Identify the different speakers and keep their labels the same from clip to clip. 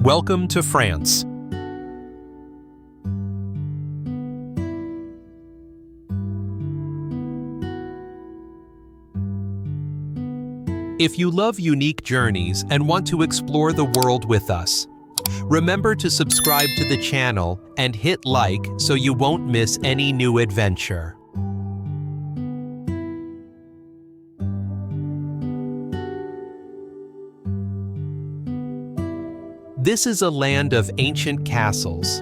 Speaker 1: Welcome to France. If you love unique journeys and want to explore the world with us, remember to subscribe to the channel and hit like so you won't miss any new adventure. This is a land of ancient castles,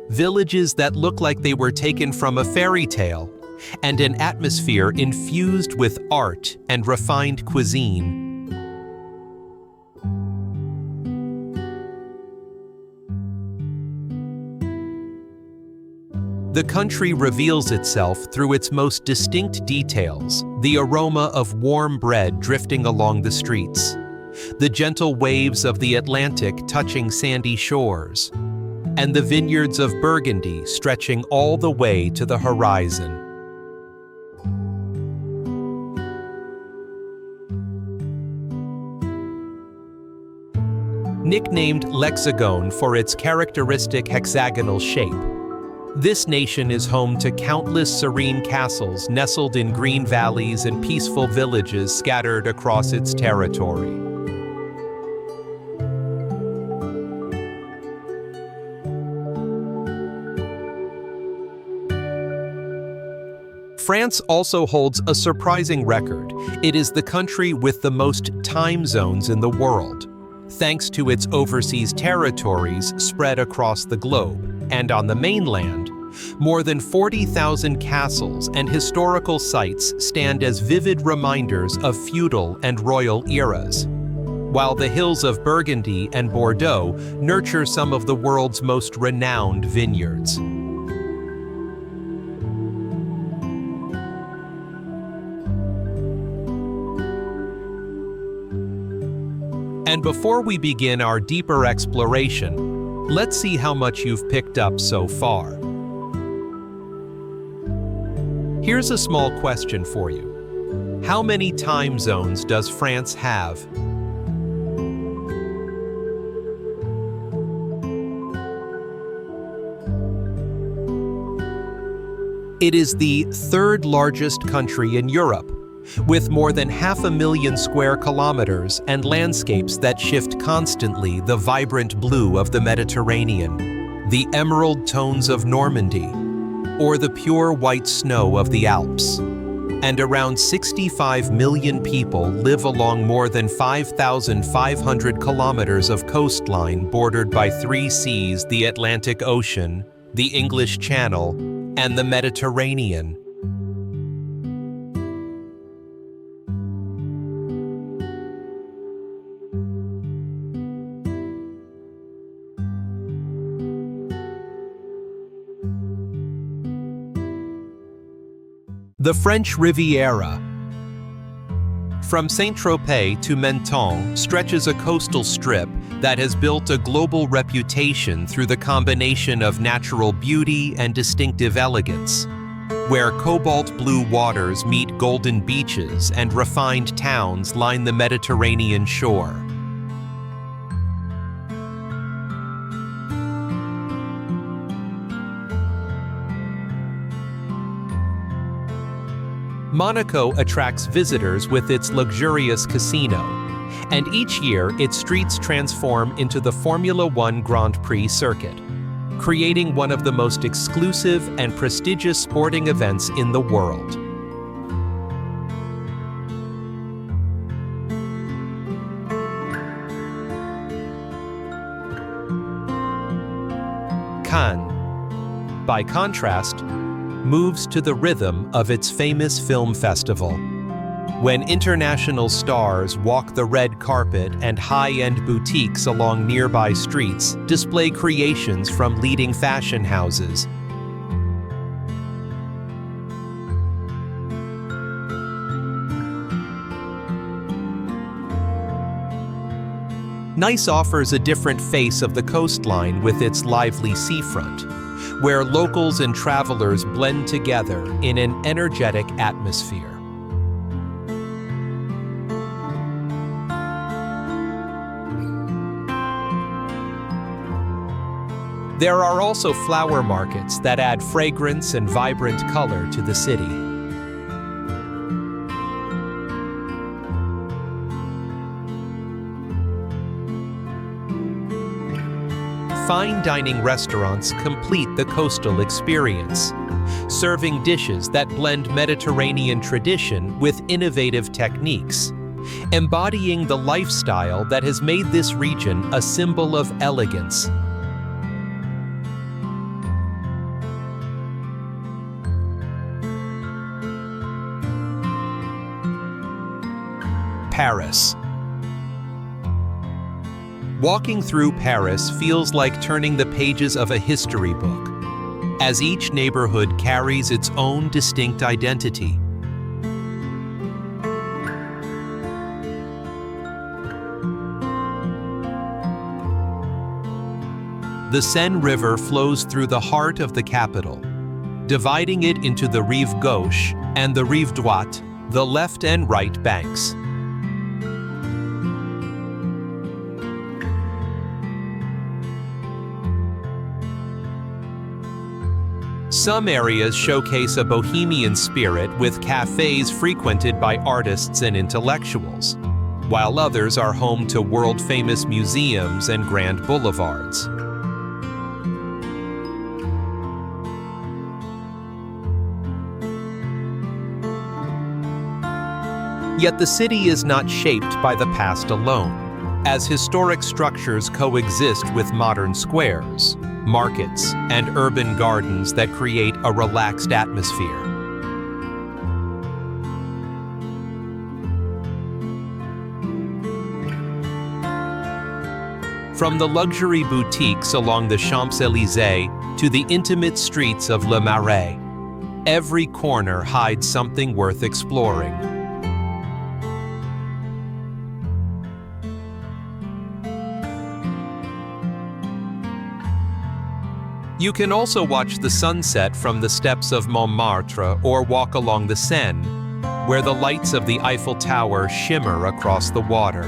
Speaker 1: villages that look like they were taken from a fairy tale, and an atmosphere infused with art and refined cuisine. The country reveals itself through its most distinct details, the aroma of warm bread drifting along the streets, the gentle waves of the Atlantic touching sandy shores, and the vineyards of Burgundy stretching all the way to the horizon. Nicknamed L'Hexagone for its characteristic hexagonal shape, this nation is home to countless serene castles nestled in green valleys and peaceful villages scattered across its territory. France also holds a surprising record. It is the country with the most time zones in the world, thanks to its overseas territories spread across the globe. And on the mainland, more than 40,000 castles and historical sites stand as vivid reminders of feudal and royal eras, while the hills of Burgundy and Bordeaux nurture some of the world's most renowned vineyards. And before we begin our deeper exploration, let's see how much you've picked up so far. Here's a small question for you. How many time zones does France have? It is the third largest country in Europe, with more than 500,000 square kilometers and landscapes that shift constantly: the vibrant blue of the Mediterranean, the emerald tones of Normandy, or the pure white snow of the Alps. And around 65 million people live along more than 5,500 kilometers of coastline bordered by 3 seas: the Atlantic Ocean, the English Channel, and the Mediterranean. The French Riviera. From Saint-Tropez to Menton stretches a coastal strip that has built a global reputation through the combination of natural beauty and distinctive elegance, where cobalt blue waters meet golden beaches and refined towns line the Mediterranean shore. Monaco attracts visitors with its luxurious casino, and each year its streets transform into the Formula One Grand Prix circuit, creating one of the most exclusive and prestigious sporting events in the world. Cannes, by contrast, moves to the rhythm of its famous film festival, when international stars walk the red carpet and high-end boutiques along nearby streets display creations from leading fashion houses. Nice offers a different face of the coastline with its lively seafront, where locals and travelers blend together in an energetic atmosphere. There are also flower markets that add fragrance and vibrant color to the city. Fine dining restaurants complete the coastal experience, serving dishes that blend Mediterranean tradition with innovative techniques, embodying the lifestyle that has made this region a symbol of elegance. Paris. Walking through Paris feels like turning the pages of a history book, as each neighborhood carries its own distinct identity. The Seine River flows through the heart of the capital, dividing it into the Rive Gauche and the Rive Droite, the left and right banks. Some areas showcase a bohemian spirit with cafes frequented by artists and intellectuals, while others are home to world-famous museums and grand boulevards. Yet the city is not shaped by the past alone, as historic structures coexist with modern squares, markets, and urban gardens that create a relaxed atmosphere. From the luxury boutiques along the Champs-Élysées to the intimate streets of Le Marais, every corner hides something worth exploring. You can also watch the sunset from the steps of Montmartre or walk along the Seine, where the lights of the Eiffel Tower shimmer across the water.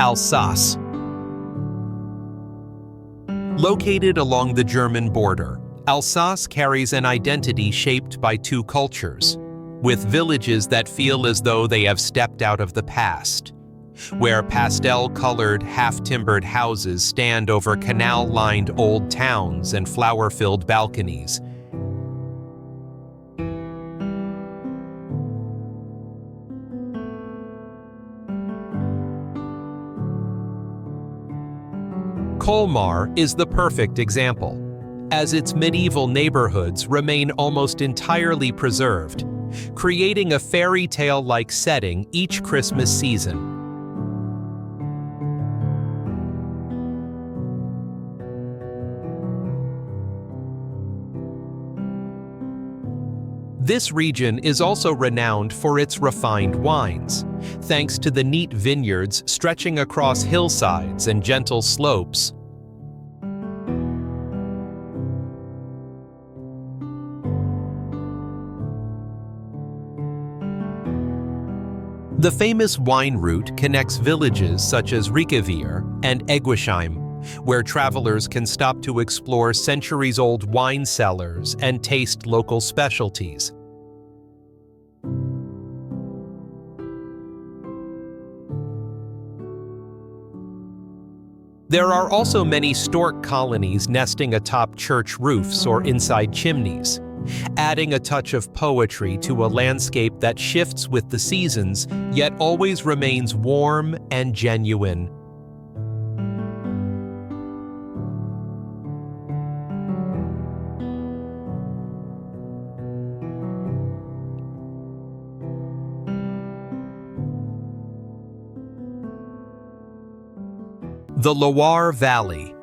Speaker 1: Alsace. Located along the German border, Alsace carries an identity shaped by two cultures, with villages that feel as though they have stepped out of the past, where pastel-colored, half-timbered houses stand over canal-lined old towns and flower-filled balconies. Colmar is the perfect example, as its medieval neighborhoods remain almost entirely preserved, creating a fairy tale-like setting each Christmas season. This region is also renowned for its refined wines, thanks to the neat vineyards stretching across hillsides and gentle slopes. The famous wine route connects villages such as Riquewihr and Eguisheim, where travelers can stop to explore centuries-old wine cellars and taste local specialties. There are also many stork colonies nesting atop church roofs or inside chimneys, adding a touch of poetry to a landscape that shifts with the seasons, yet always remains warm and genuine. The Loire Valley.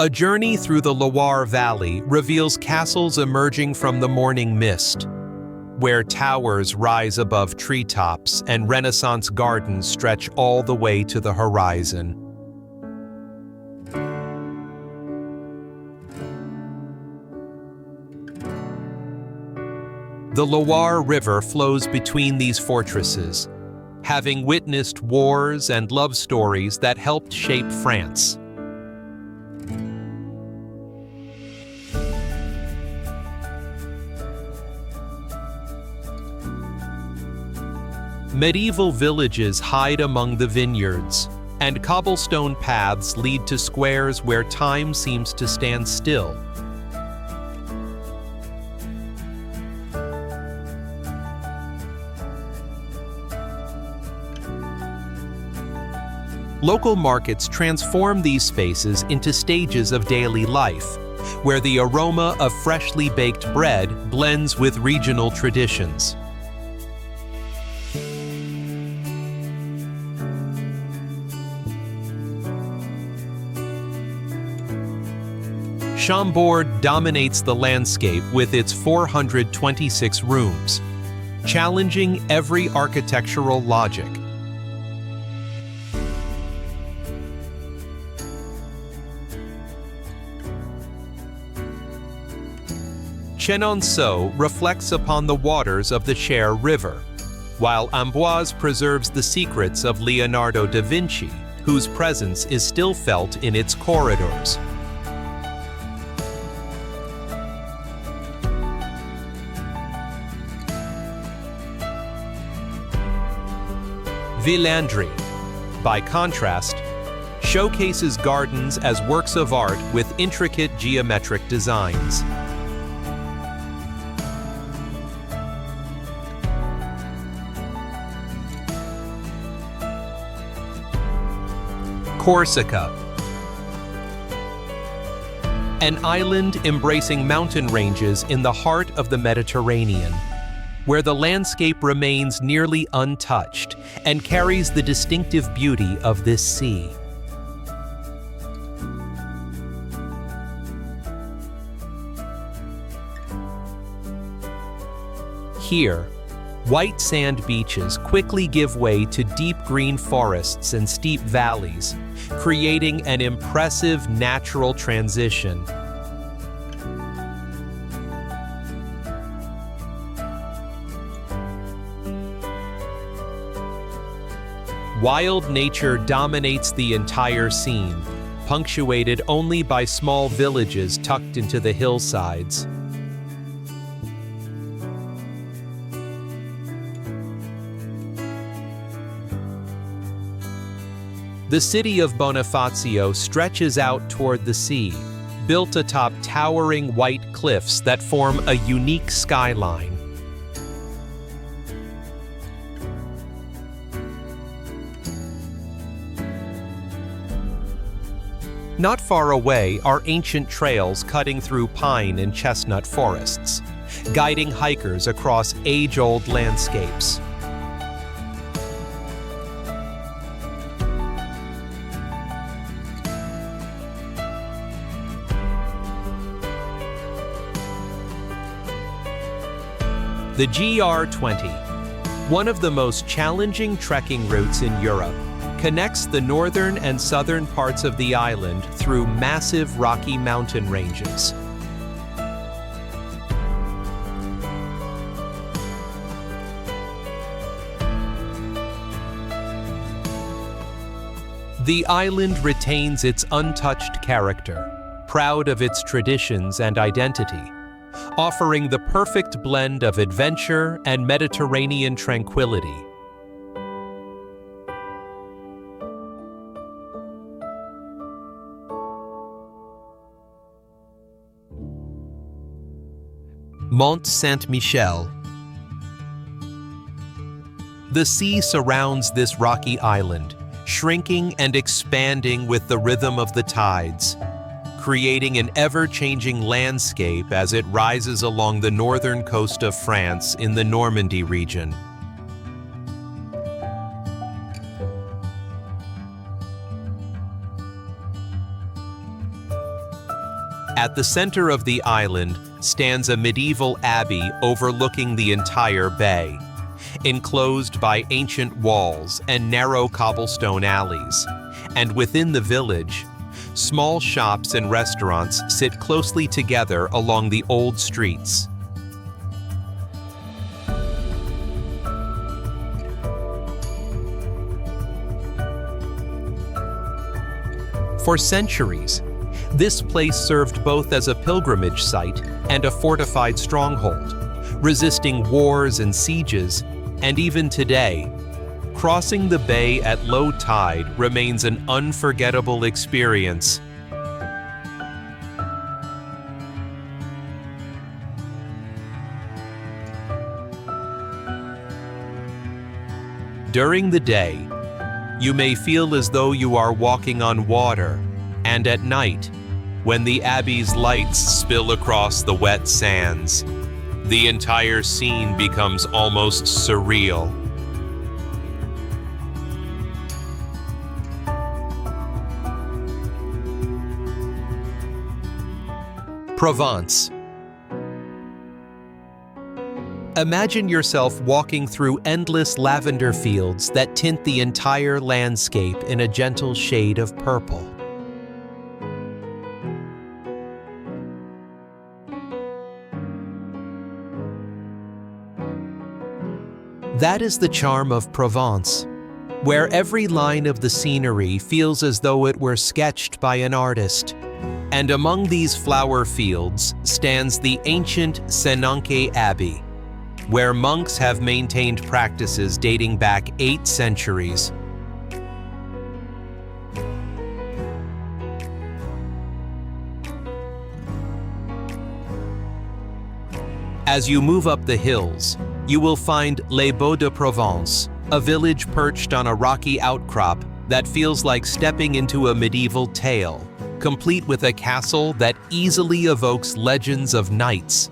Speaker 1: A journey through the Loire Valley reveals castles emerging from the morning mist, where towers rise above treetops and Renaissance gardens stretch all the way to the horizon. The Loire River flows between these fortresses, having witnessed wars and love stories that helped shape France. Medieval villages hide among the vineyards, and cobblestone paths lead to squares where time seems to stand still. Local markets transform these spaces into stages of daily life, where the aroma of freshly baked bread blends with regional traditions. Chambord dominates the landscape with its 426 rooms, challenging every architectural logic. Chenonceau reflects upon the waters of the Cher River, while Amboise preserves the secrets of Leonardo da Vinci, whose presence is still felt in its corridors. Villandry, by contrast, showcases gardens as works of art with intricate geometric designs. Corsica, an island embracing mountain ranges in the heart of the Mediterranean, where the landscape remains nearly untouched and carries the distinctive beauty of this sea. Here, white sand beaches quickly give way to deep green forests and steep valleys, creating an impressive natural transition. Wild nature dominates the entire scene, punctuated only by small villages tucked into the hillsides. The city of Bonifacio stretches out toward the sea, built atop towering white cliffs that form a unique skyline. Not far away are ancient trails cutting through pine and chestnut forests, guiding hikers across age-old landscapes. The GR20, one of the most challenging trekking routes in Europe, connects the northern and southern parts of the island through massive rocky mountain ranges. The island retains its untouched character, proud of its traditions and identity, offering the perfect blend of adventure and Mediterranean tranquility. Mont Saint-Michel. The sea surrounds this rocky island, shrinking and expanding with the rhythm of the tides, creating an ever-changing landscape as it rises along the northern coast of France in the Normandy region. At the center of the island stands a medieval abbey overlooking the entire bay, enclosed by ancient walls and narrow cobblestone alleys. And within the village, small shops and restaurants sit closely together along the old streets. For centuries, this place served both as a pilgrimage site and a fortified stronghold, resisting wars and sieges, and even today, crossing the bay at low tide remains an unforgettable experience. During the day, you may feel as though you are walking on water, and at night, when the Abbey's lights spill across the wet sands, the entire scene becomes almost surreal. Provence. Imagine yourself walking through endless lavender fields that tint the entire landscape in a gentle shade of purple. That is the charm of Provence, where every line of the scenery feels as though it were sketched by an artist. And among these flower fields stands the ancient Saint-Michel Abbey, where monks have maintained practices dating back 8 centuries. As you move up the hills, you will find Les Baux de Provence, a village perched on a rocky outcrop that feels like stepping into a medieval tale, complete with a castle that easily evokes legends of knights.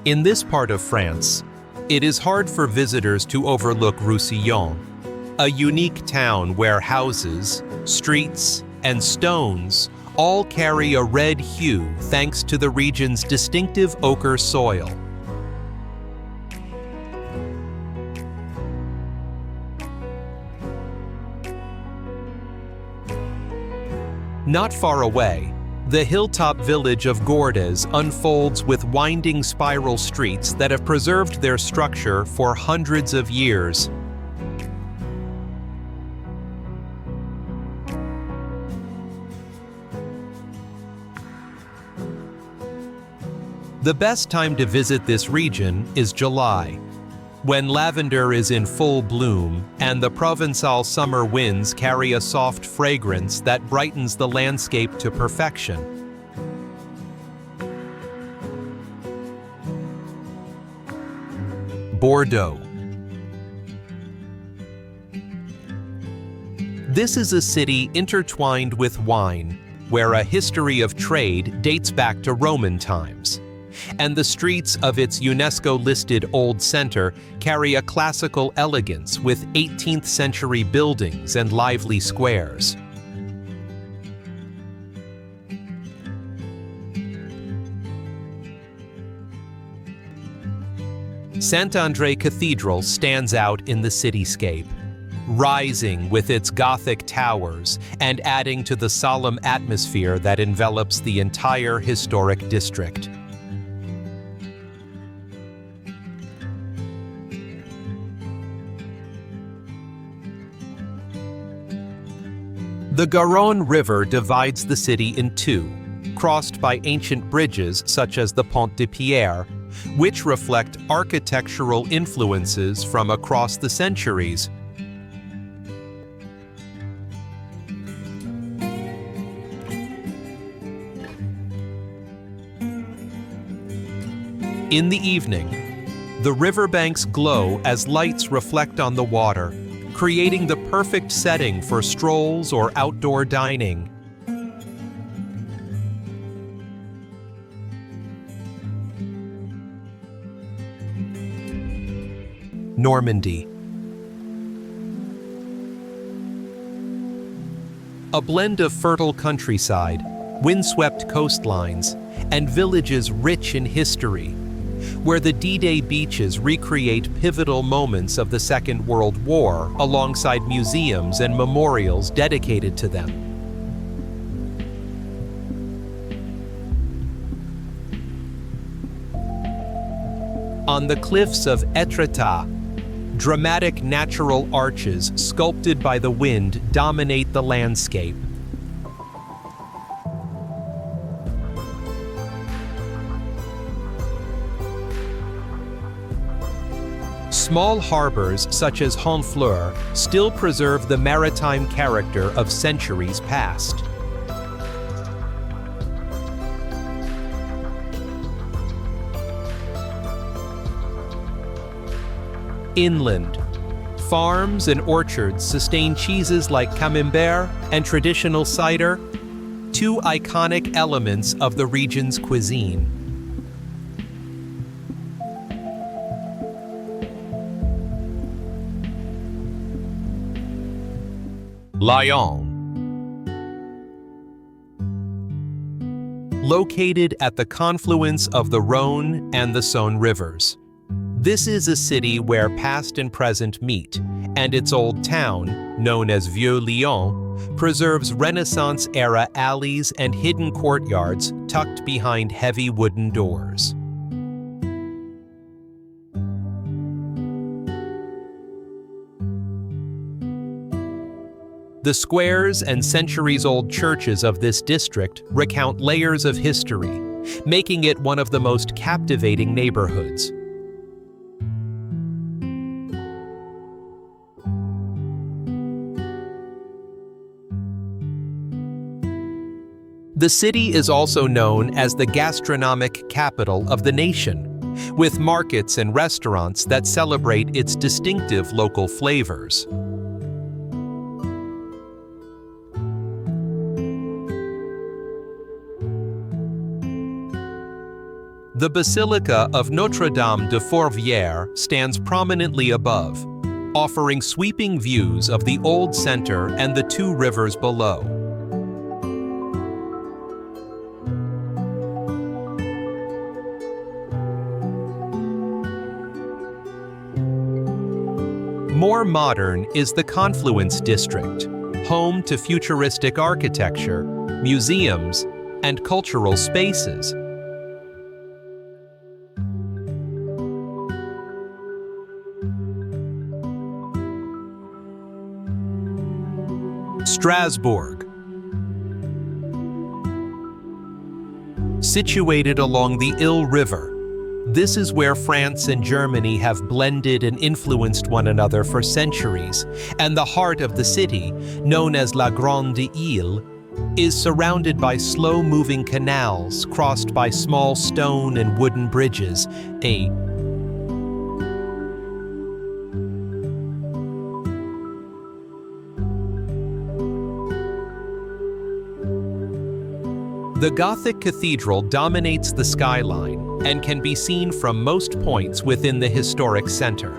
Speaker 1: In this part of France, it is hard for visitors to overlook Roussillon, a unique town where houses, streets, and stones all carry a red hue thanks to the region's distinctive ochre soil. Not far away, the hilltop village of Bordeaux unfolds with winding spiral streets that have preserved their structure for hundreds of years. The best time to visit this region is July, when lavender is in full bloom and the Provençal summer winds carry a soft fragrance that brightens the landscape to perfection. Bordeaux. This is a city intertwined with wine, where a history of trade dates back to Roman times. And the streets of its UNESCO-listed Old Center carry a classical elegance with 18th century buildings and lively squares. Saint-André Cathedral stands out in the cityscape, rising with its Gothic towers and adding to the solemn atmosphere that envelops the entire historic district. The Garonne River divides the city in two, crossed by ancient bridges such as the Pont de Pierre, which reflect architectural influences from across the centuries. In the evening, the riverbanks glow as lights reflect on the water, creating the perfect setting for strolls or outdoor dining. Normandy. A blend of fertile countryside, windswept coastlines, and villages rich in history, where the D-Day beaches recreate pivotal moments of the Second World War alongside museums and memorials dedicated to them. On the cliffs of Etretat, dramatic natural arches sculpted by the wind dominate the landscape. Small harbors such as Honfleur still preserve the maritime character of centuries past. Inland, farms and orchards sustain cheeses like camembert and traditional cider, two iconic elements of the region's cuisine. Lyon. Located at the confluence of the Rhône and the Saône rivers. This is a city where past and present meet, and its old town, known as Vieux Lyon, preserves Renaissance-era alleys and hidden courtyards tucked behind heavy wooden doors. The squares and centuries-old churches of this district recount layers of history, making it one of the most captivating neighborhoods. The city is also known as the gastronomic capital of the nation, with markets and restaurants that celebrate its distinctive local flavors. The Basilica of Notre-Dame de Fourvière stands prominently above, offering sweeping views of the old center and the two rivers below. More modern is the Confluence District, home to futuristic architecture, museums, and cultural spaces. Strasbourg. Situated along the Ill River, this is where France and Germany have blended and influenced one another for centuries, and the heart of the city, known as La Grande Ile, is surrounded by slow-moving canals crossed by small stone and wooden bridges. The Gothic cathedral dominates the skyline and can be seen from most points within the historic center.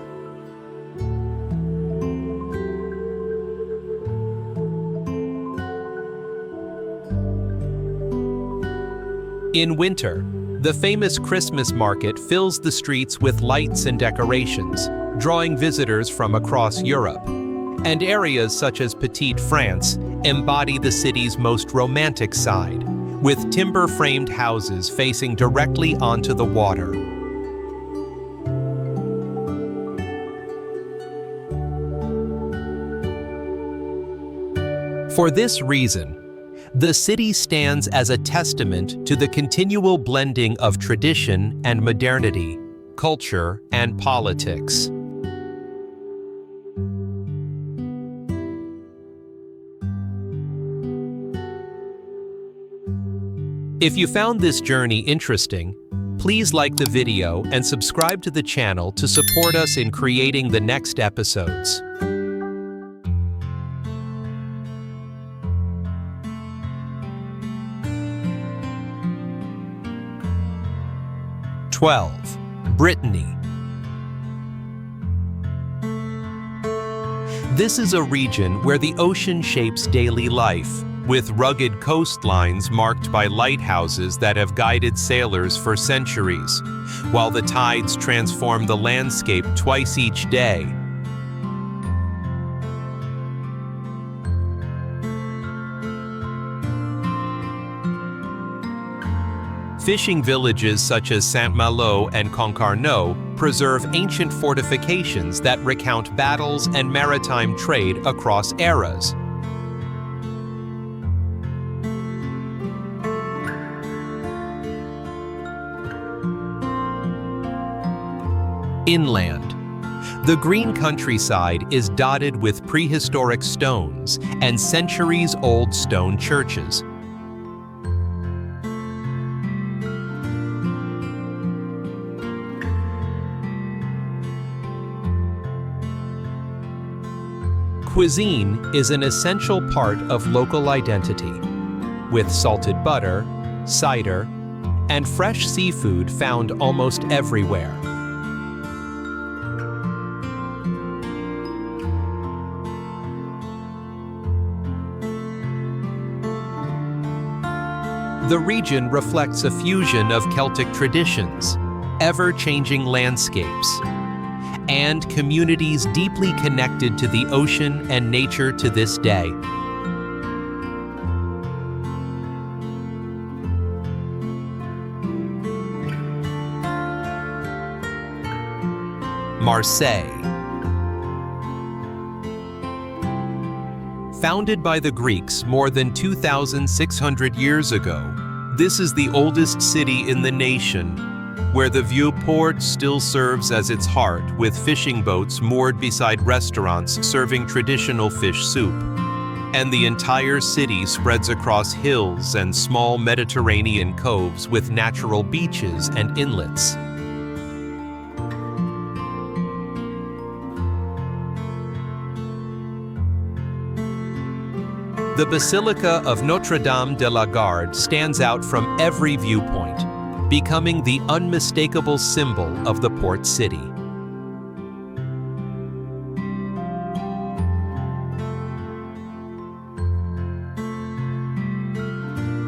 Speaker 1: In winter, the famous Christmas market fills the streets with lights and decorations, drawing visitors from across Europe. And areas such as Petite France embody the city's most romantic side, with timber-framed houses facing directly onto the water. For this reason, the city stands as a testament to the continual blending of tradition and modernity, culture and politics. If you found this journey interesting, please like the video and subscribe to the channel to support us in creating the next episodes. Brittany. This is a region where the ocean shapes daily life, with rugged coastlines marked by lighthouses that have guided sailors for centuries, while the tides transform the landscape twice each day. Fishing villages such as Saint-Malo and Concarneau preserve ancient fortifications that recount battles and maritime trade across eras. Inland. The green countryside is dotted with prehistoric stones and centuries-old stone churches. Cuisine is an essential part of local identity, with salted butter, cider, and fresh seafood found almost everywhere. The region reflects a fusion of Celtic traditions, ever-changing landscapes, and communities deeply connected to the ocean and nature to this day. Marseille. Founded by the Greeks more than 2,600 years ago, this is the oldest city in the nation, where the Vieux Port still serves as its heart, with fishing boats moored beside restaurants serving traditional fish soup. And the entire city spreads across hills and small Mediterranean coves with natural beaches and inlets. The Basilica of Notre-Dame de la Garde stands out from every viewpoint, becoming the unmistakable symbol of the port city.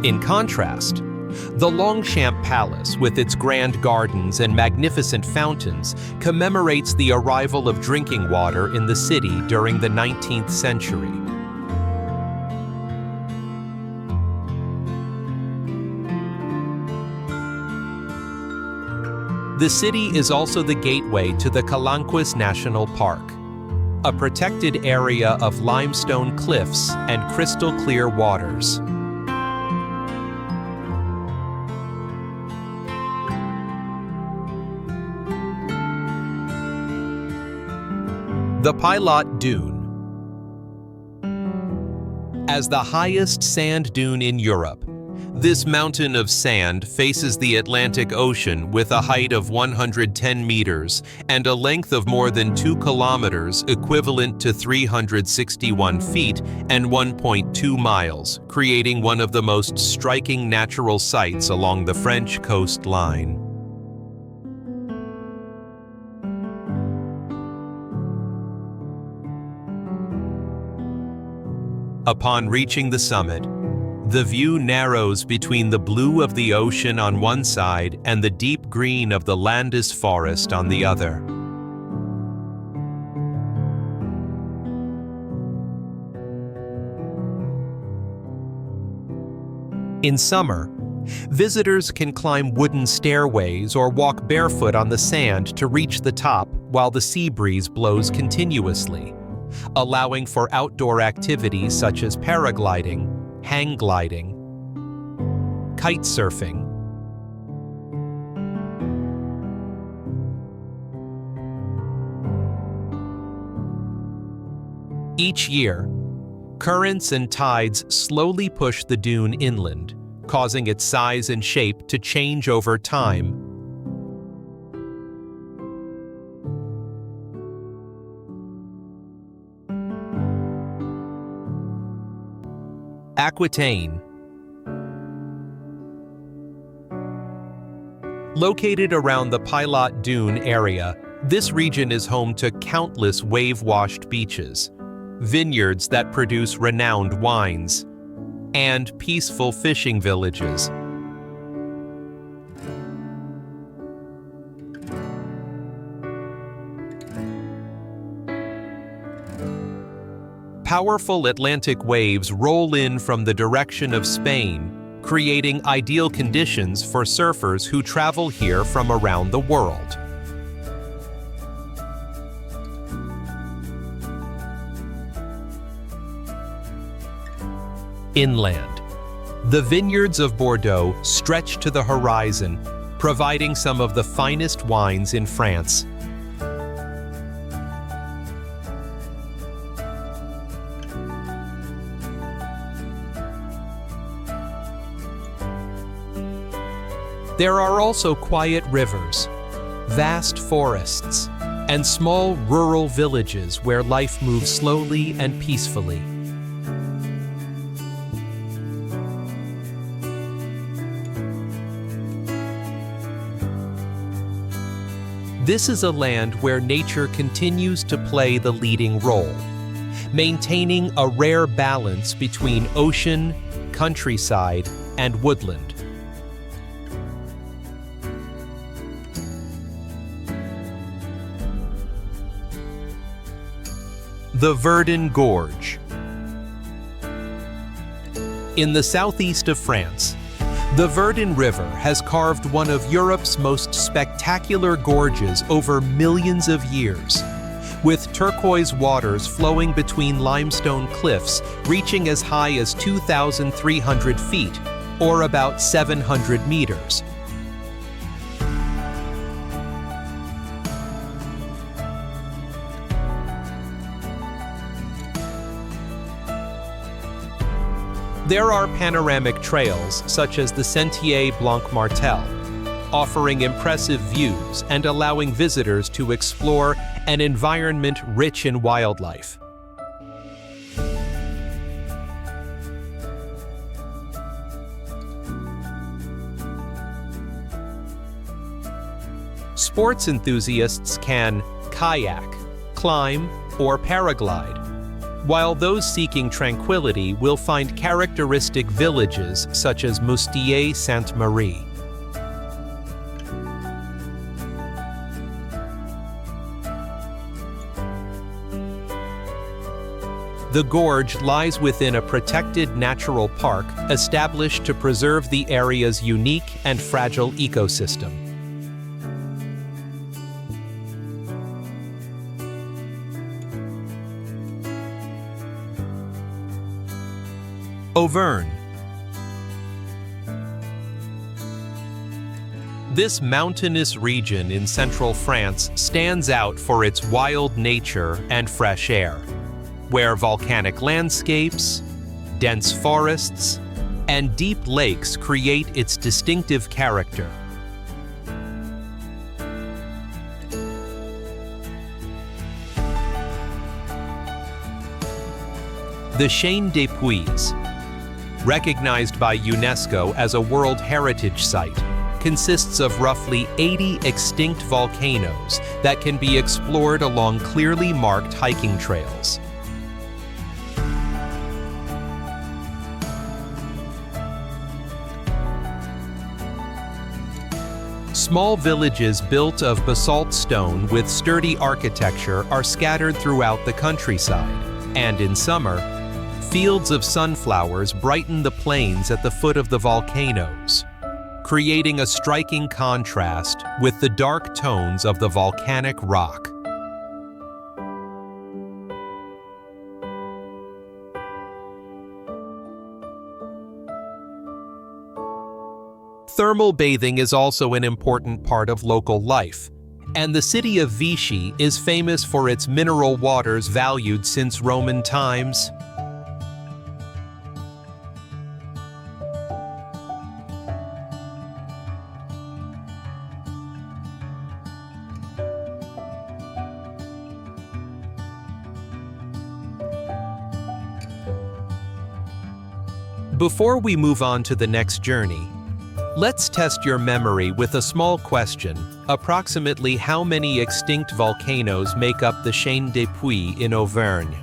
Speaker 1: In contrast, the Longchamp Palace, with its grand gardens and magnificent fountains, commemorates the arrival of drinking water in the city during the 19th century. The city is also the gateway to the Calanquis National Park, a protected area of limestone cliffs and crystal-clear waters. The Pilat Dune. As the highest sand dune in Europe, this mountain of sand faces the Atlantic Ocean with a height of 110 meters and a length of more than 2 kilometers, equivalent to 361 feet and 1.2 miles, creating one of the most striking natural sights along the French coastline. Upon reaching the summit, the view narrows between the blue of the ocean on one side and the deep green of the Landes forest on the other. In summer, visitors can climb wooden stairways or walk barefoot on the sand to reach the top while the sea breeze blows continuously, allowing for outdoor activities such as paragliding, hang gliding, kite surfing. Each year, currents and tides slowly push the dune inland, causing its size and shape to change over time. Aquitaine. Located around the Pilat Dune area, this region is home to countless wave-washed beaches, vineyards that produce renowned wines, and peaceful fishing villages. Powerful Atlantic waves roll in from the direction of Spain, creating ideal conditions for surfers who travel here from around the world. Inland. The vineyards of Bordeaux stretch to the horizon, providing some of the finest wines in France. There are also quiet rivers, vast forests, and small rural villages where life moves slowly and peacefully. This is a land where nature continues to play the leading role, maintaining a rare balance between ocean, countryside, and woodland. The Verdon Gorge. In the southeast of France, the Verdon River has carved one of Europe's most spectacular gorges over millions of years, with turquoise waters flowing between limestone cliffs reaching as high as 2,300 feet, or about 700 meters. There are panoramic trails such as the Sentier Blanc-Martel, offering impressive views and allowing visitors to explore an environment rich in wildlife. Sports enthusiasts can kayak, climb, or paraglide, while those seeking tranquility will find characteristic villages such as Moustier-Sainte-Marie. The gorge lies within a protected natural park established to preserve the area's unique and fragile ecosystem. Auvergne. This mountainous region in central France stands out for its wild nature and fresh air, where volcanic landscapes, dense forests, and deep lakes create its distinctive character. The Chaîne des Puys, recognized by UNESCO as a World Heritage Site, consists of roughly 80 extinct volcanoes that can be explored along clearly marked hiking trails. Small villages built of basalt stone with sturdy architecture are scattered throughout the countryside, and in summer, fields of sunflowers brighten the plains at the foot of the volcanoes, creating a striking contrast with the dark tones of the volcanic rock. Thermal bathing is also an important part of local life, and the city of Vichy is famous for its mineral waters valued since Roman times. Before we move on to the next journey, let's test your memory with a small question. Approximately how many extinct volcanoes make up the Chaîne des Puys in Auvergne?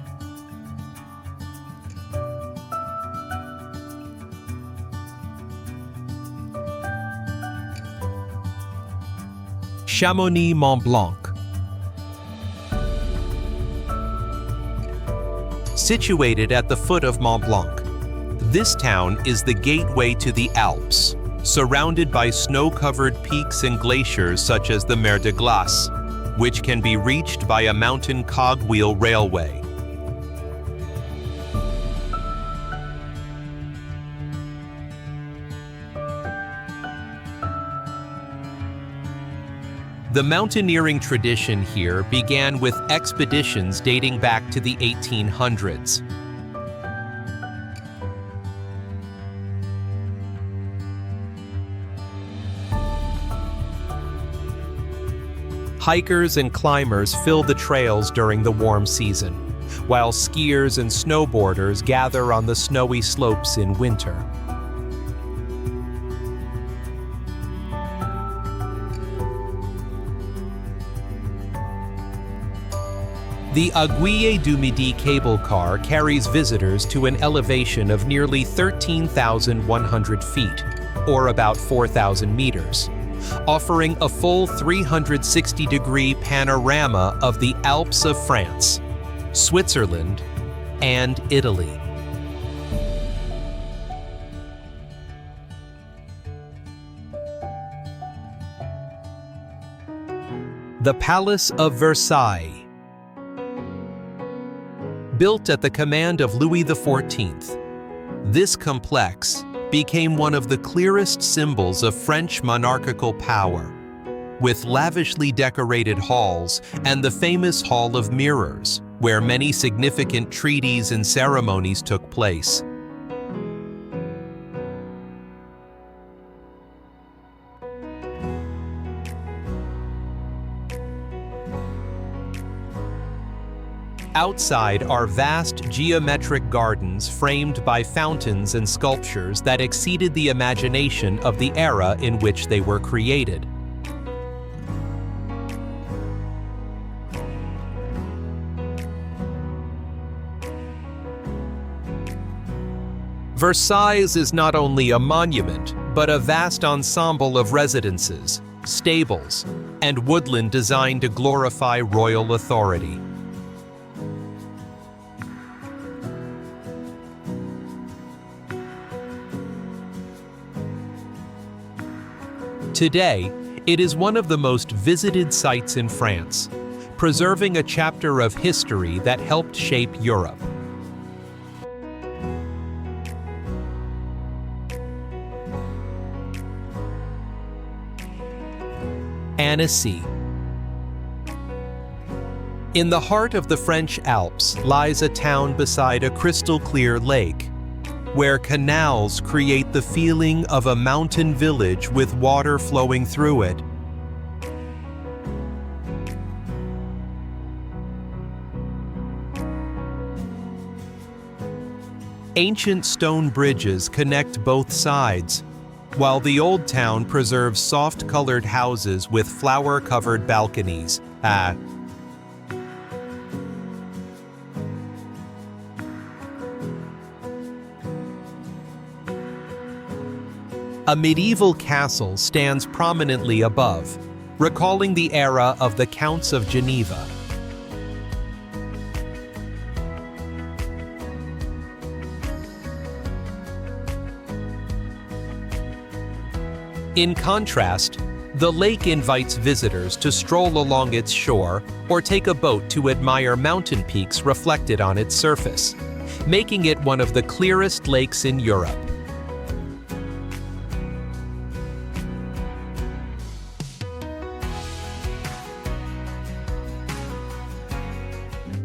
Speaker 1: Chamonix-Mont-Blanc. Situated at the foot of Mont Blanc, this town is the gateway to the Alps, surrounded by snow-covered peaks and glaciers such as the Mer de Glace, which can be reached by a mountain cogwheel railway. The mountaineering tradition here began with expeditions dating back to the 1800s. Hikers and climbers fill the trails during the warm season, while skiers and snowboarders gather on the snowy slopes in winter. The Aiguille du Midi cable car carries visitors to an elevation of nearly 13,100 feet, or about 4,000 meters, offering a full 360-degree panorama of the Alps of France, Switzerland, and Italy. The Palace of Versailles. Built at the command of Louis XIV, this complex became one of the clearest symbols of French monarchical power, with lavishly decorated halls and the famous Hall of Mirrors, where many significant treaties and ceremonies took place. Outside are vast geometric gardens framed by fountains and sculptures that exceeded the imagination of the era in which they were created. Versailles is not only a monument, but a vast ensemble of residences, stables, and woodland designed to glorify royal authority. Today, it is one of the most visited sites in France, preserving a chapter of history that helped shape Europe. Annecy. In the heart of the French Alps lies a town beside a crystal-clear lake, where canals create the feeling of a mountain village with water flowing through it. Ancient stone bridges connect both sides, while the old town preserves soft-colored houses with flower-covered balconies. A medieval castle stands prominently above, recalling the era of the Counts of Geneva. In contrast, the lake invites visitors to stroll along its shore or take a boat to admire mountain peaks reflected on its surface, making it one of the clearest lakes in Europe.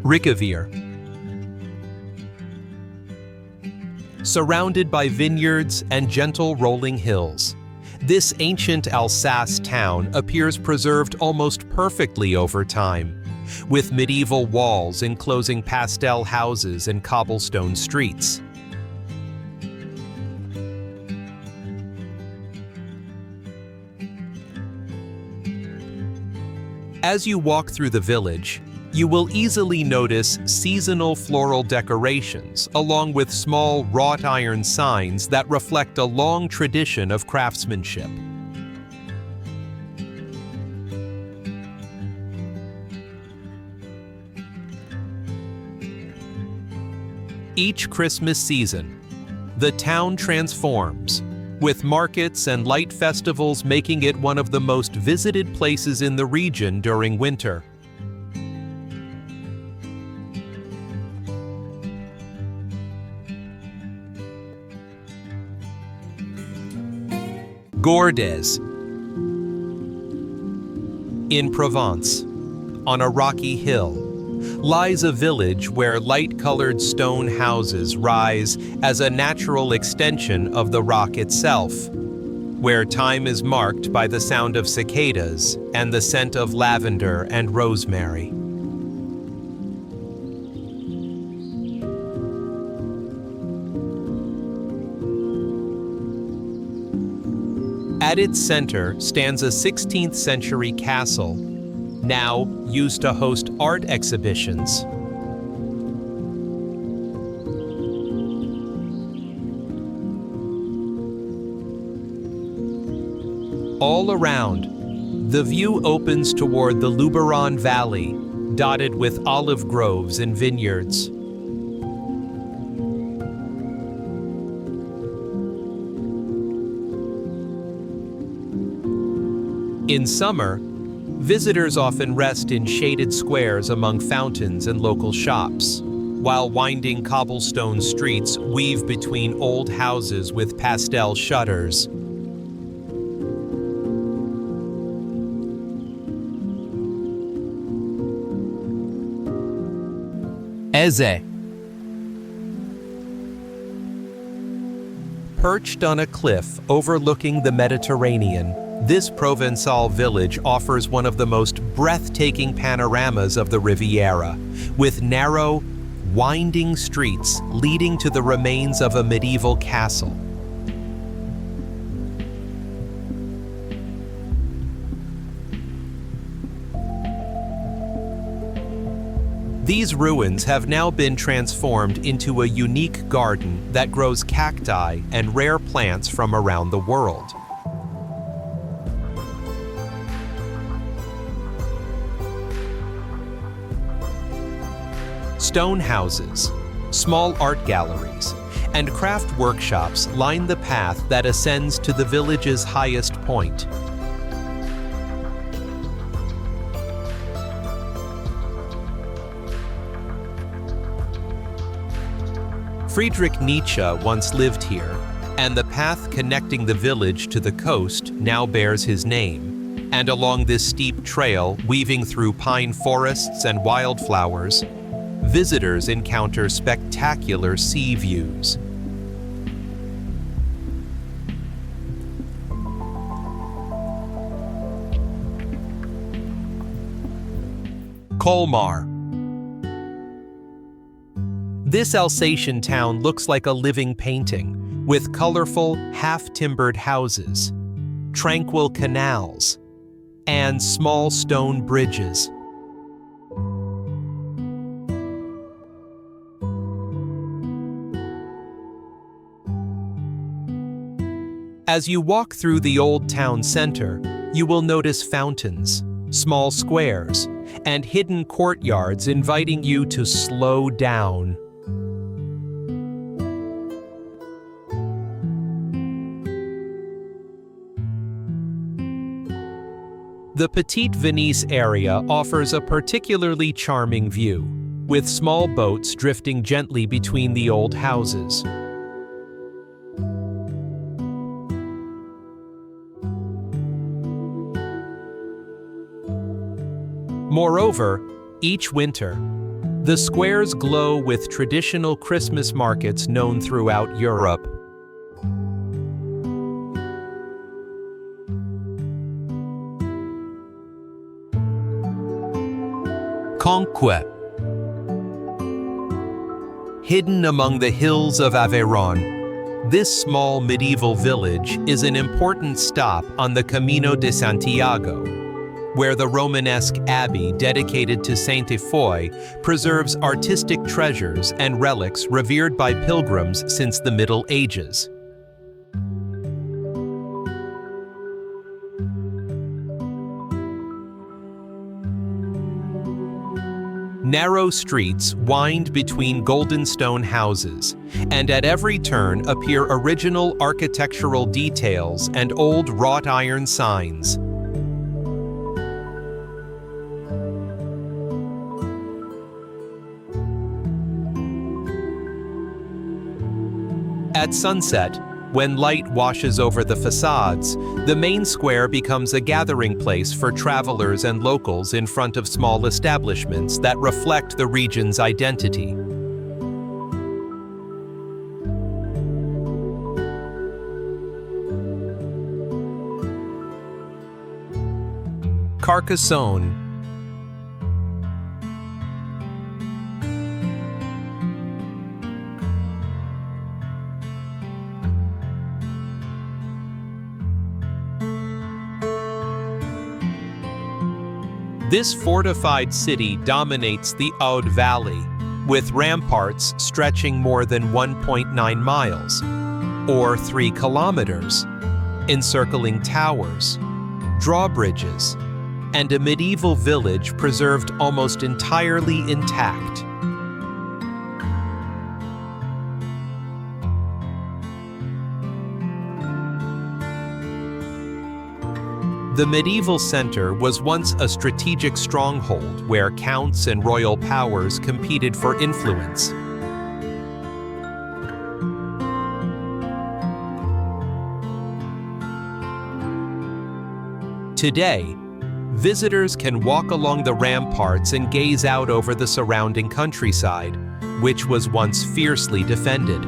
Speaker 1: Riviera. Surrounded by vineyards and gentle rolling hills, this ancient Alsace town appears preserved almost perfectly over time, with medieval walls enclosing pastel houses and cobblestone streets. As you walk through the village, you will easily notice seasonal floral decorations along with small wrought iron signs that reflect a long tradition of craftsmanship. Each Christmas season, the town transforms, with markets and light festivals making it one of the most visited places in the region during winter. Gordes. In Provence, on a rocky hill, lies a village where light-colored stone houses rise as a natural extension of the rock itself, where time is marked by the sound of cicadas and the scent of lavender and rosemary. At its center stands a 16th century castle, now used to host art exhibitions. All around, the view opens toward the Luberon Valley, dotted with olive groves and vineyards. In summer, visitors often rest in shaded squares among fountains and local shops, while winding cobblestone streets weave between old houses with pastel shutters. Eze. Perched on a cliff overlooking the Mediterranean, this Provençal village offers one of the most breathtaking panoramas of the Riviera, with narrow, winding streets leading to the remains of a medieval castle. These ruins have now been transformed into a unique garden that grows cacti and rare plants from around the world. Stone houses, small art galleries, and craft workshops line the path that ascends to the village's highest point. Friedrich Nietzsche once lived here, and the path connecting the village to the coast now bears his name. And along this steep trail, weaving through pine forests and wildflowers, visitors encounter spectacular sea views. Colmar. This Alsatian town looks like a living painting, with colorful, half-timbered houses, tranquil canals, and small stone bridges. As you walk through the old town center, you will notice fountains, small squares, and hidden courtyards inviting you to slow down. The Petite Venise area offers a particularly charming view, with small boats drifting gently between the old houses. Moreover, each winter, the squares glow with traditional Christmas markets known throughout Europe. Conquet. Hidden among the hills of Aveyron, this small medieval village is an important stop on the Camino de Santiago, where the Romanesque abbey dedicated to Saint Foy preserves artistic treasures and relics revered by pilgrims since the Middle Ages. Narrow streets wind between golden stone houses, and at every turn appear original architectural details and old wrought iron signs. At sunset, When light washes over the facades, the main square becomes a gathering place for travelers and locals in front of small establishments that reflect the region's identity. Carcassonne. This fortified city dominates the Aude Valley, with ramparts stretching more than 1.9 miles, or 3 kilometers, encircling towers, drawbridges, and a medieval village preserved almost entirely intact. The medieval center was once a strategic stronghold where counts and royal powers competed for influence. Today, visitors can walk along the ramparts and gaze out over the surrounding countryside, which was once fiercely defended.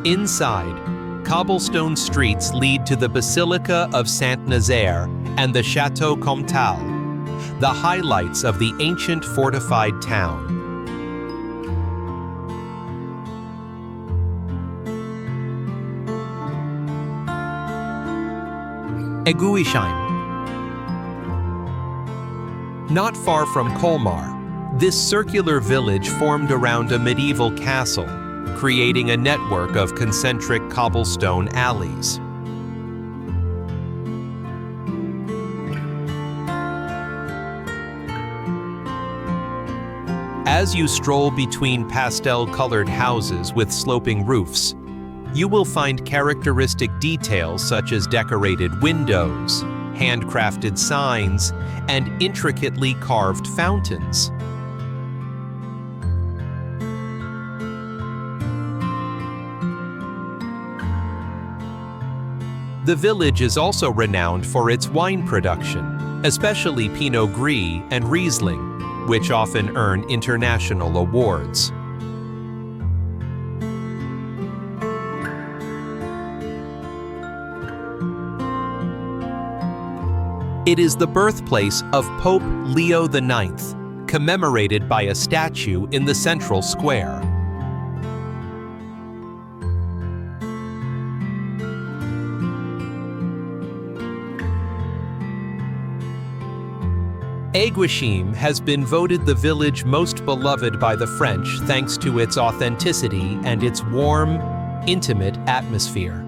Speaker 1: Inside, cobblestone streets lead to the Basilica of Saint-Nazaire and the Château Comtal, the highlights of the ancient fortified town. Eguisheim. Not far from Colmar, this circular village formed around a medieval castle, creating a network of concentric cobblestone alleys. As you stroll between pastel-colored houses with sloping roofs, you will find characteristic details such as decorated windows, handcrafted signs, and intricately carved fountains. The village is also renowned for its wine production, especially Pinot Gris and Riesling, which often earn international awards. It is the birthplace of Pope Leo IX, commemorated by a statue in the central square. Eguisheim has been voted the village most beloved by the French thanks to its authenticity and its warm, intimate atmosphere.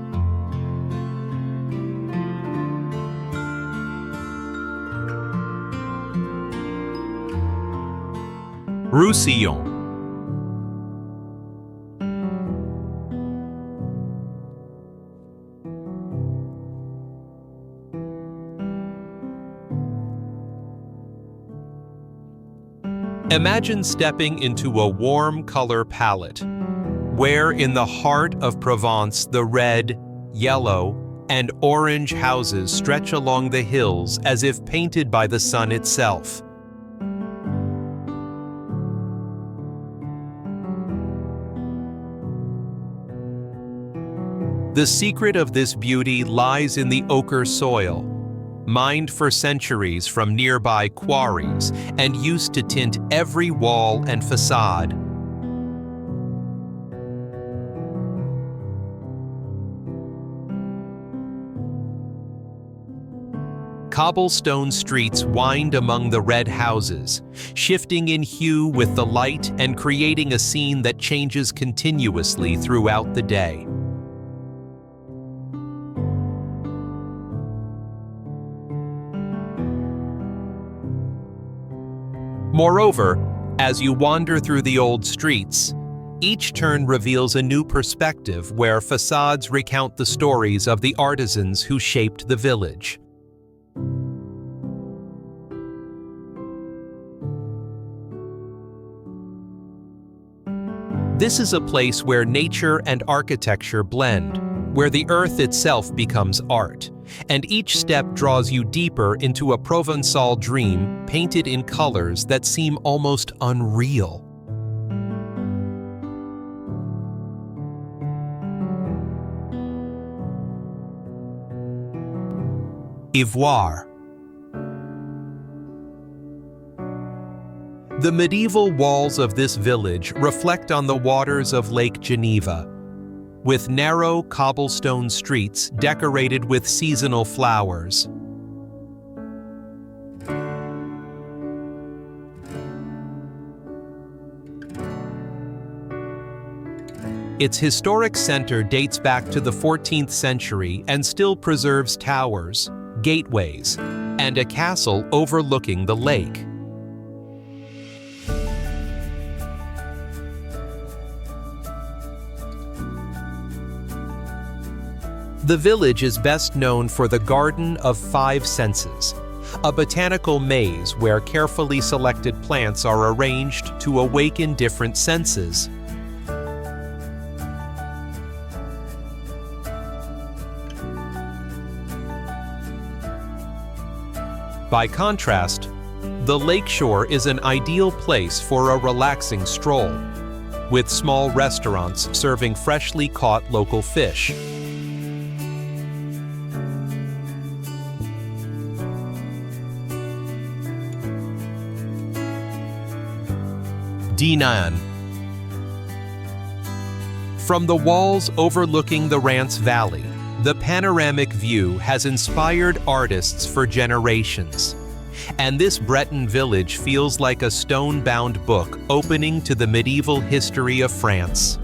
Speaker 1: Roussillon. Imagine stepping into a warm color palette, where in the heart of Provence the red, yellow, and orange houses stretch along the hills as if painted by the sun itself. The secret of this beauty lies in the ochre soil, mined for centuries from nearby quarries and used to tint every wall and facade. Cobblestone streets wind among the red houses, shifting in hue with the light and creating a scene that changes continuously throughout the day. Moreover, as you wander through the old streets, each turn reveals a new perspective where facades recount the stories of the artisans who shaped the village. This is a place where nature and architecture blend, where the earth itself becomes art, and each step draws you deeper into a Provençal dream painted in colors that seem almost unreal. Ivoire. The medieval walls of this village reflect on the waters of Lake Geneva, with narrow cobblestone streets decorated with seasonal flowers. Its historic center dates back to the 14th century and still preserves towers, gateways, and a castle overlooking the lake. The village is best known for the Garden of Five Senses, a botanical maze where carefully selected plants are arranged to awaken different senses. By contrast, the lakeshore is an ideal place for a relaxing stroll, with small restaurants serving freshly caught local fish. Dinan. From the walls overlooking the Rance Valley, the panoramic view has inspired artists for generations. And this Breton village feels like a stone-bound book opening to the medieval history of France.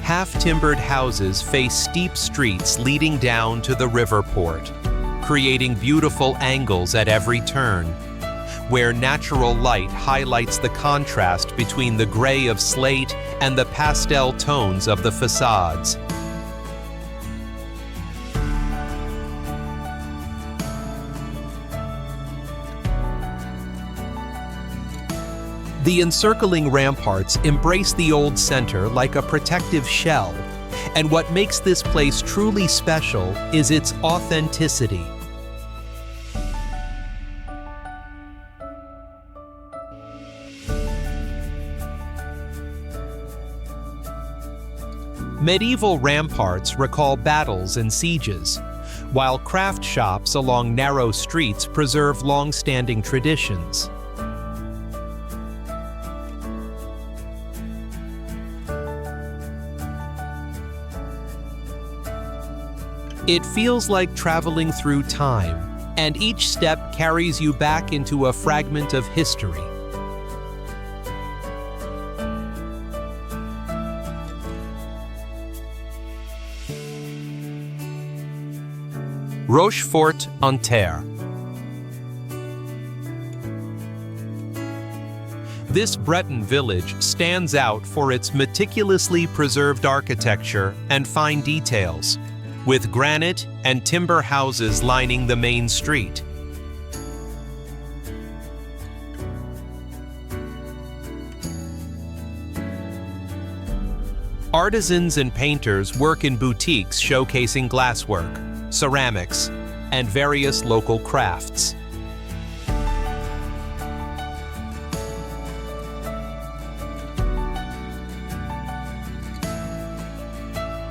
Speaker 1: Half-timbered houses face steep streets leading down to the river port, creating beautiful angles at every turn, where natural light highlights the contrast between the gray of slate and the pastel tones of the facades. The encircling ramparts embrace the old center like a protective shell, and what makes this place truly special is its authenticity. Medieval ramparts recall battles and sieges, while craft shops along narrow streets preserve long-standing traditions. It feels like traveling through time, and each step carries you back into a fragment of history. Rochefort-en-Terre. This Breton village stands out for its meticulously preserved architecture and fine details, with granite and timber houses lining the main street. Artisans and painters work in boutiques showcasing glasswork, ceramics, and various local crafts.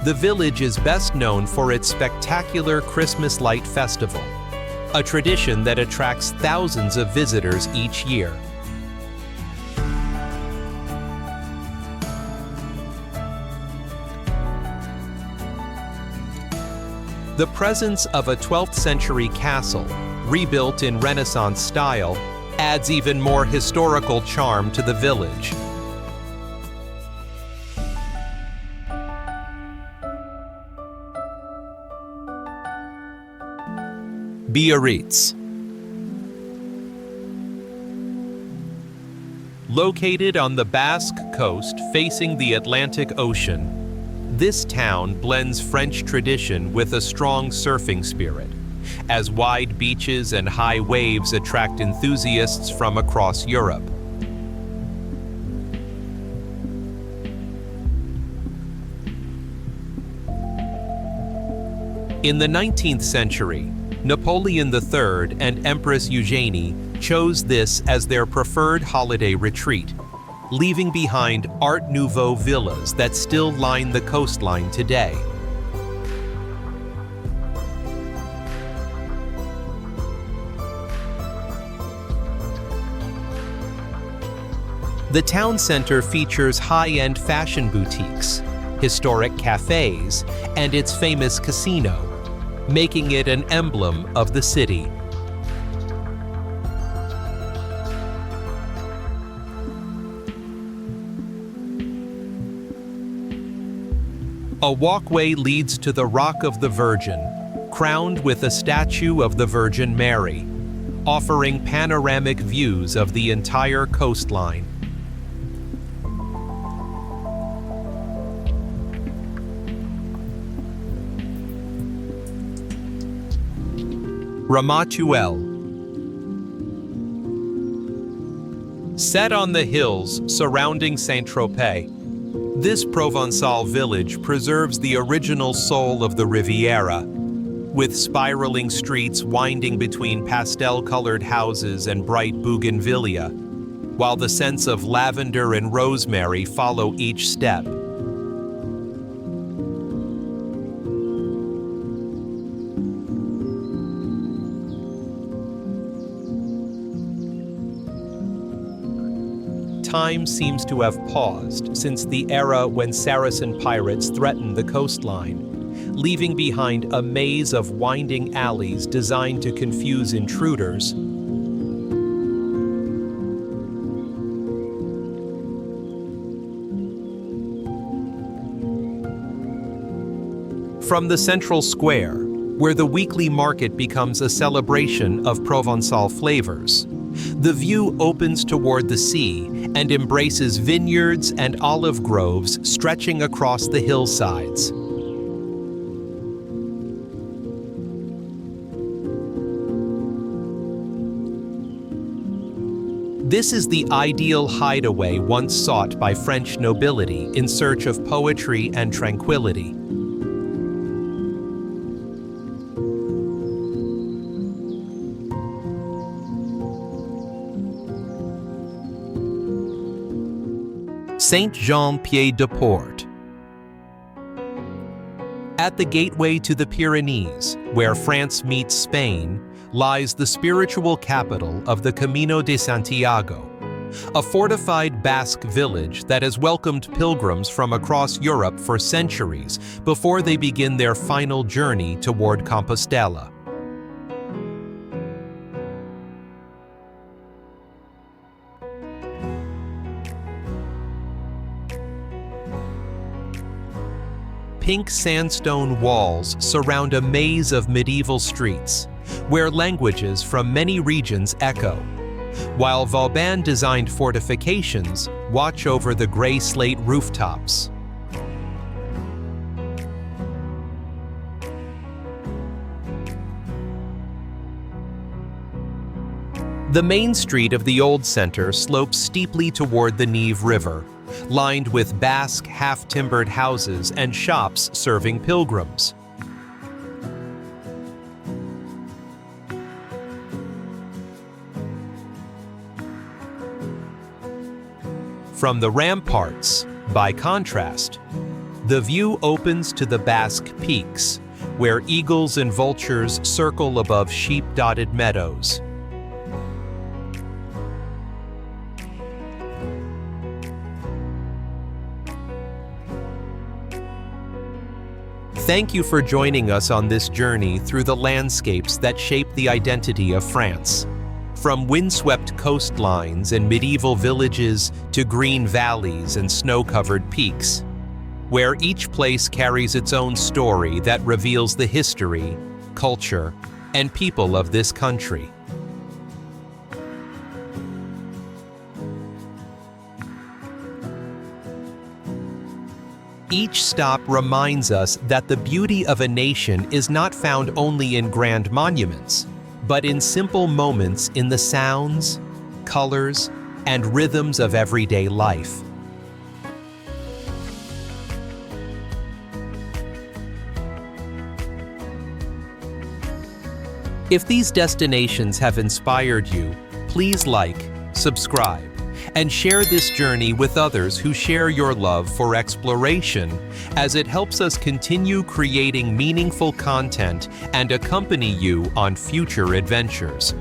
Speaker 1: The village is best known for its spectacular Christmas light festival, a tradition that attracts thousands of visitors each year. The presence of a 12th century castle, rebuilt in Renaissance style, adds even more historical charm to the village. Biarritz. Located on the Basque coast facing the Atlantic Ocean, this town blends French tradition with a strong surfing spirit, as wide beaches and high waves attract enthusiasts from across Europe. In the 19th century, Napoleon III and Empress Eugenie chose this as their preferred holiday retreat, leaving behind Art Nouveau villas that still line the coastline today. The town center features high-end fashion boutiques, historic cafes, and its famous casino, making it an emblem of the city. A walkway leads to the Rock of the Virgin, crowned with a statue of the Virgin Mary, offering panoramic views of the entire coastline. Ramatuelle. Set on the hills surrounding Saint-Tropez, this Provençal village preserves the original soul of the Riviera, with spiraling streets winding between pastel-colored houses and bright bougainvillea, while the scents of lavender and rosemary follow each step. Time seems to have paused since the era when Saracen pirates threatened the coastline, leaving behind a maze of winding alleys designed to confuse intruders. From the central square, where the weekly market becomes a celebration of Provençal flavors, the view opens toward the sea and embraces vineyards and olive groves stretching across the hillsides. This is the ideal hideaway once sought by French nobility in search of poetry and tranquility. Saint-Jean-Pied-de-Port. At the gateway to the Pyrenees, where France meets Spain, lies the spiritual capital of the Camino de Santiago, a fortified Basque village that has welcomed pilgrims from across Europe for centuries before they begin their final journey toward Compostela. Pink sandstone walls surround a maze of medieval streets, where languages from many regions echo, while Vauban-designed fortifications watch over the gray slate rooftops. The main street of the old center slopes steeply toward the Nive River, lined with Basque half-timbered houses and shops serving pilgrims. From the ramparts, by contrast, the view opens to the Basque peaks, where eagles and vultures circle above sheep-dotted meadows. Thank you for joining us on this journey through the landscapes that shape the identity of France. From windswept coastlines and medieval villages to green valleys and snow-covered peaks, where each place carries its own story that reveals the history, culture, and people of this country. Each stop reminds us that the beauty of a nation is not found only in grand monuments, but in simple moments in the sounds, colors, and rhythms of everyday life. If these destinations have inspired you, please like, subscribe, and share this journey with others who share your love for exploration, as it helps us continue creating meaningful content and accompany you on future adventures.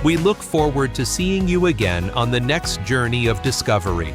Speaker 1: We look forward to seeing you again on the next journey of discovery.